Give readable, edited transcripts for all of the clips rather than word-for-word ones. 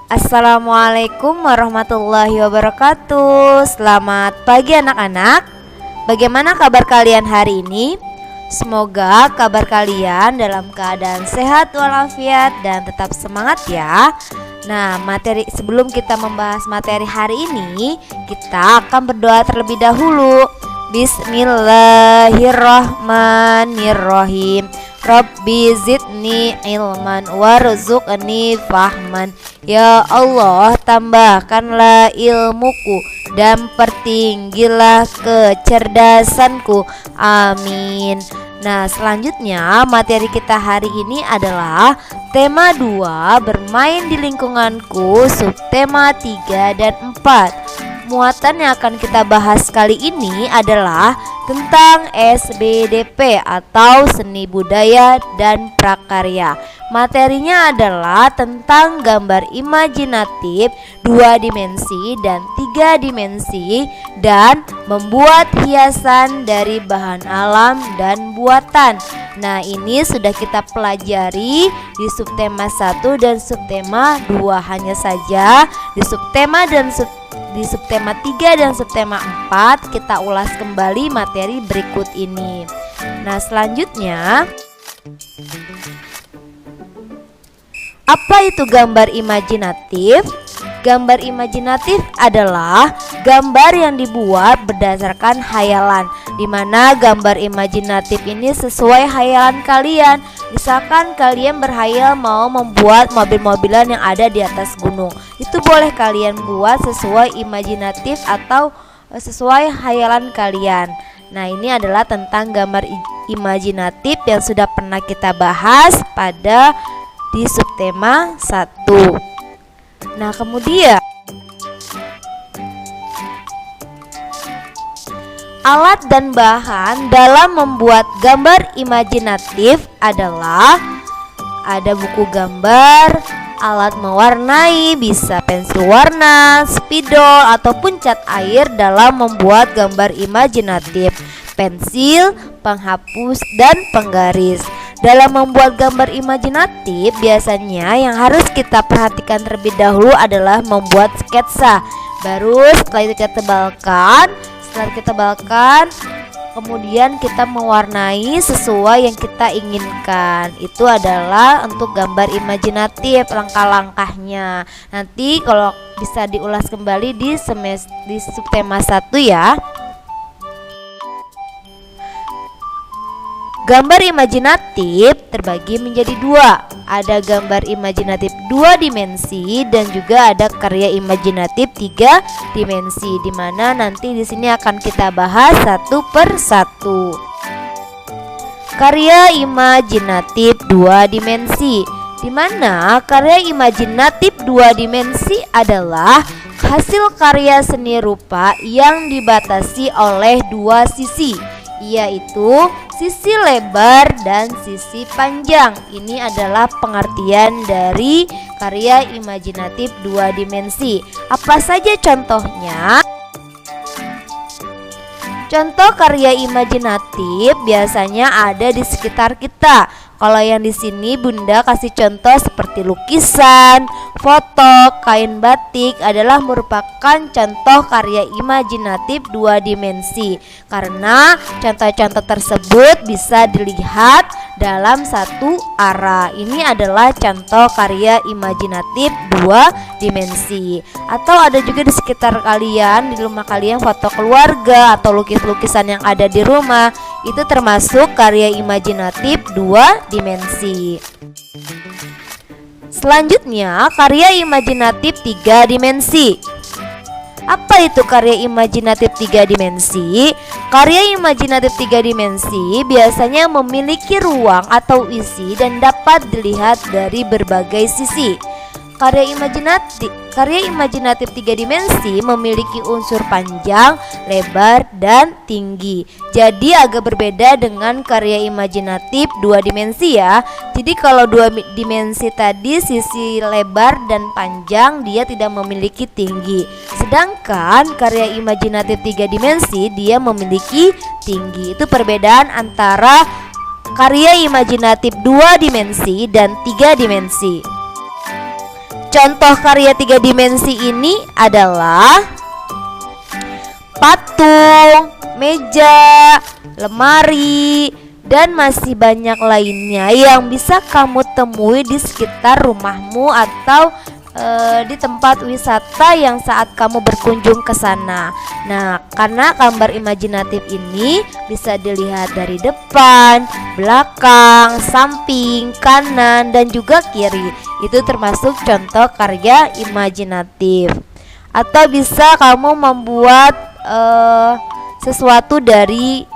Assalamualaikum warahmatullahi wabarakatuh. Selamat pagi anak-anak. Bagaimana kabar kalian hari ini? Semoga kabar kalian dalam keadaan sehat walafiat dan tetap semangat ya. Nah, sebelum kita membahas materi hari ini, kita akan berdoa terlebih dahulu. Bismillahirrahmanirrahim. Rabbi zidni ilman warzuqni fahman. Ya Allah, tambahkanlah ilmuku dan pertinggilah kecerdasanku. Amin. Nah, selanjutnya materi kita hari ini adalah tema 2, bermain di lingkunganku, subtema 3 dan 4. Muatan yang akan kita bahas kali ini adalah tentang SBDP atau seni budaya dan prakarya. Materinya adalah tentang gambar imajinatif 2 dimensi dan 3 dimensi dan membuat hiasan dari bahan alam dan buatan. Nah, ini sudah kita pelajari di subtema 1 dan subtema 2. Hanya saja di subtema 3 dan subtema 4 kita ulas kembali materi berikut ini. Nah, selanjutnya, apa itu gambar imajinatif? Gambar imajinatif adalah gambar yang dibuat berdasarkan hayalan, di mana gambar imajinatif ini sesuai hayalan kalian. Misalkan kalian berhayal mau membuat mobil-mobilan yang ada di atas gunung, itu boleh kalian buat sesuai imajinatif atau sesuai hayalan kalian. Nah, ini adalah tentang gambar imajinatif yang sudah pernah kita bahas di subtema 1. Nah, kemudian alat dan bahan dalam membuat gambar imajinatif adalah ada buku gambar, alat mewarnai, bisa pensil warna, spidol ataupun cat air dalam membuat gambar imajinatif, pensil, penghapus, dan penggaris. Dalam membuat gambar imajinatif, biasanya yang harus kita perhatikan terlebih dahulu adalah membuat sketsa. Baru setelah itu kita tebalkan. Setelah kita tebalkan, kemudian kita mewarnai sesuai yang kita inginkan. Itu adalah untuk gambar imajinatif, langkah-langkahnya. Nanti kalau bisa diulas kembali di subtema 1 ya. Gambar imajinatif terbagi menjadi 2. Ada gambar imajinatif 2 dimensi dan juga ada karya imajinatif 3 dimensi, di mana nanti di sini akan kita bahas satu per satu. Karya imajinatif 2 dimensi, di mana karya imajinatif 2 dimensi adalah hasil karya seni rupa yang dibatasi oleh 2 sisi, yaitu sisi lebar dan sisi panjang. Ini adalah pengertian dari karya imajinatif 2 dimensi. Apa saja contohnya? Contoh karya imajinatif biasanya ada di sekitar kita. Kalau yang di sini Bunda kasih contoh seperti lukisan, foto, kain batik adalah merupakan contoh karya imajinatif 2 dimensi. Karena contoh-contoh tersebut bisa dilihat dalam satu arah. Ini adalah contoh karya imajinatif 2 dimensi. Atau ada juga di sekitar kalian, di rumah kalian, foto keluarga atau lukisan yang ada di rumah. Itu termasuk karya imajinatif 2 dimensi. Selanjutnya, karya imajinatif 3 dimensi. Apa itu karya imajinatif 3 dimensi? Karya imajinatif 3 dimensi biasanya memiliki ruang atau isi dan dapat dilihat dari berbagai sisi. Karya imajinatif 3 dimensi memiliki unsur panjang, lebar, dan tinggi. Jadi agak berbeda dengan karya imajinatif 2 dimensi ya. Jadi kalau 2 dimensi tadi sisi lebar dan panjang dia tidak memiliki tinggi. Sedangkan karya imajinatif 3 dimensi dia memiliki tinggi. Itu perbedaan antara karya imajinatif 2 dimensi dan 3 dimensi. Contoh karya 3 dimensi ini adalah patung, meja, lemari, dan masih banyak lainnya yang bisa kamu temui di sekitar rumahmu atau di tempat wisata yang saat kamu berkunjung ke sana. Nah, karena gambar imajinatif ini bisa dilihat dari depan, belakang, samping, kanan, dan juga kiri. Itu termasuk contoh karya imajinatif. Atau bisa kamu membuat sesuatu dari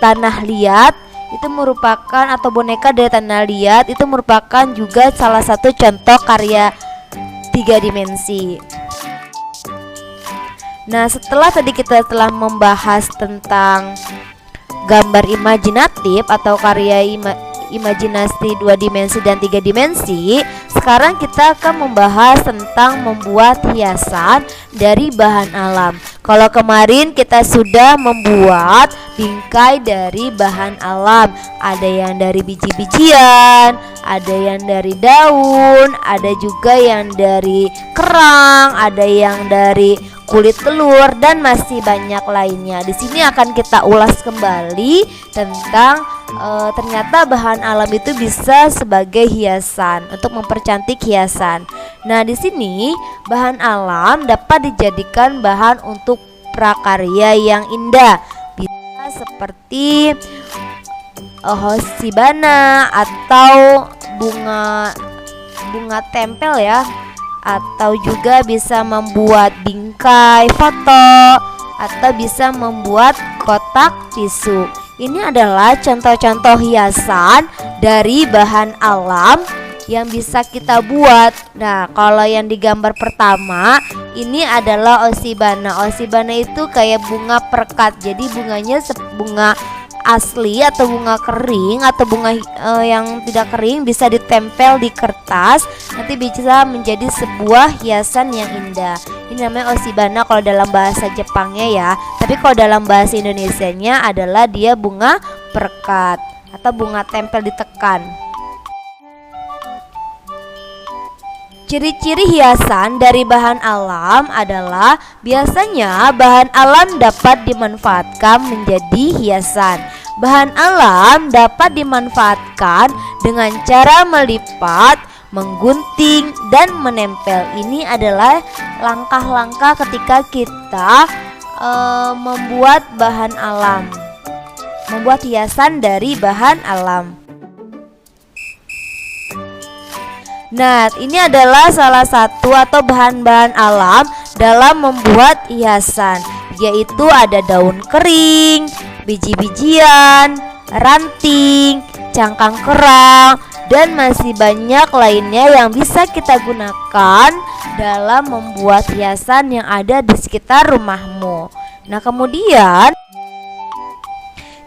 tanah liat, itu merupakan, atau boneka dari tanah liat, itu merupakan juga salah satu contoh karya 3 dimensi. Nah, setelah tadi kita telah membahas tentang gambar imajinatif atau karya imajinasi 2 dimensi dan 3 dimensi, sekarang kita akan membahas tentang membuat hiasan dari bahan alam. Kalau kemarin kita sudah membuat bingkai dari bahan alam, ada yang dari biji-bijian, ada yang dari daun, ada juga yang dari kerang, ada yang dari kulit telur, dan masih banyak lainnya. Di sini akan kita ulas kembali tentang ternyata bahan alam itu bisa sebagai hiasan untuk mempercantik hiasan. Nah, di sini bahan alam dapat dijadikan bahan untuk prakarya yang indah. Bisa seperti hoshibana atau bunga tempel ya, atau juga bisa membuat bingkai foto, atau bisa membuat kotak tisu. Ini adalah contoh-contoh hiasan dari bahan alam yang bisa kita buat. Nah, kalau yang di gambar pertama ini adalah hoshibana. Hoshibana itu kayak bunga perekat. Jadi bunganya bunga asli atau bunga kering atau bunga yang tidak kering bisa ditempel di kertas, nanti bisa menjadi sebuah hiasan yang indah. Ini namanya hoshibana kalau dalam bahasa Jepangnya ya. Tapi kalau dalam bahasa Indonesianya adalah dia bunga perekat atau bunga tempel ditekan. Ciri-ciri hiasan dari bahan alam adalah biasanya bahan alam dapat dimanfaatkan menjadi hiasan. Bahan alam dapat dimanfaatkan dengan cara melipat, menggunting, dan menempel. Ini adalah langkah-langkah ketika kita membuat bahan alam, membuat hiasan dari bahan alam. Nah, ini adalah salah satu atau bahan-bahan alam dalam membuat hiasan, yaitu ada daun kering, biji-bijian, ranting, cangkang kerang, dan masih banyak lainnya yang bisa kita gunakan dalam membuat hiasan yang ada di sekitar rumahmu. Nah, kemudian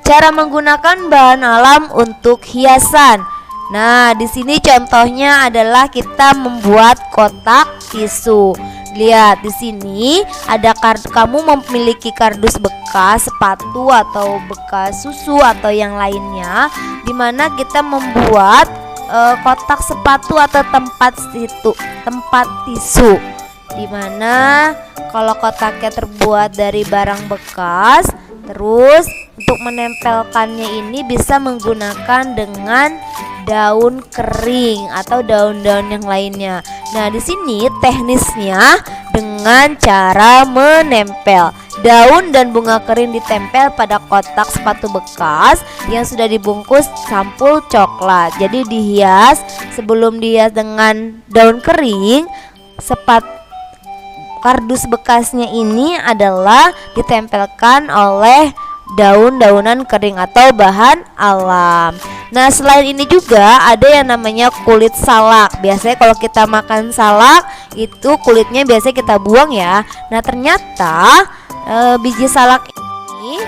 cara menggunakan bahan alam untuk hiasan. Nah, di sini contohnya adalah kita membuat kotak tisu. Lihat di sini ada kamu memiliki kardus bekas sepatu atau bekas susu atau yang lainnya, dimana kita membuat kotak sepatu atau tempat tisu. Dimana kalau kotaknya terbuat dari barang bekas, terus untuk menempelkannya ini bisa menggunakan dengan daun kering atau daun-daun yang lainnya. Nah, di sini teknisnya dengan cara menempel. Daun dan bunga kering ditempel pada kotak sepatu bekas yang sudah dibungkus sampul coklat. Jadi dihias, sebelum dihias dengan daun kering, kardus bekasnya ini adalah ditempelkan oleh daun-daunan kering atau bahan alam. Nah, selain ini juga ada yang namanya kulit salak. Biasanya kalau kita makan salak itu kulitnya biasanya kita buang ya. Nah, ternyata biji salak ini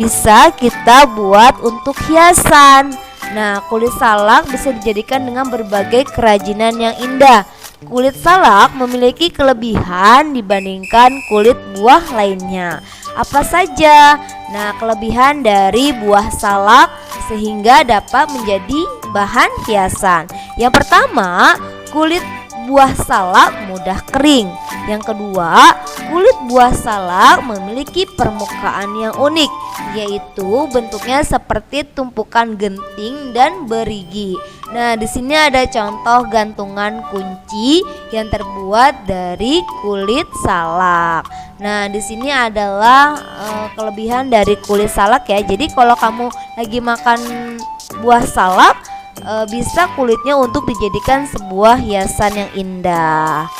bisa kita buat untuk hiasan. Nah, kulit salak bisa dijadikan dengan berbagai kerajinan yang indah. Kulit salak memiliki kelebihan dibandingkan kulit buah lainnya. Apa saja? Nah, kelebihan dari buah salak sehingga dapat menjadi bahan hiasan. Yang pertama, kulit buah salak mudah kering. Yang kedua, kulit buah salak memiliki permukaan yang unik, yaitu bentuknya seperti tumpukan genting dan berigi. Nah, di sini ada contoh gantungan kunci yang terbuat dari kulit salak. Nah, di sini adalah kelebihan dari kulit salak ya. Jadi kalau kamu lagi makan buah salak, bisa kulitnya untuk dijadikan sebuah hiasan yang indah.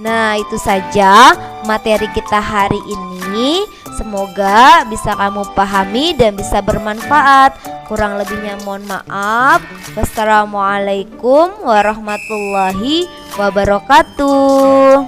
Nah, itu saja materi kita hari ini. Semoga bisa kamu pahami dan bisa bermanfaat. Kurang lebihnya mohon maaf. Wassalamualaikum warahmatullahi wabarakatuh.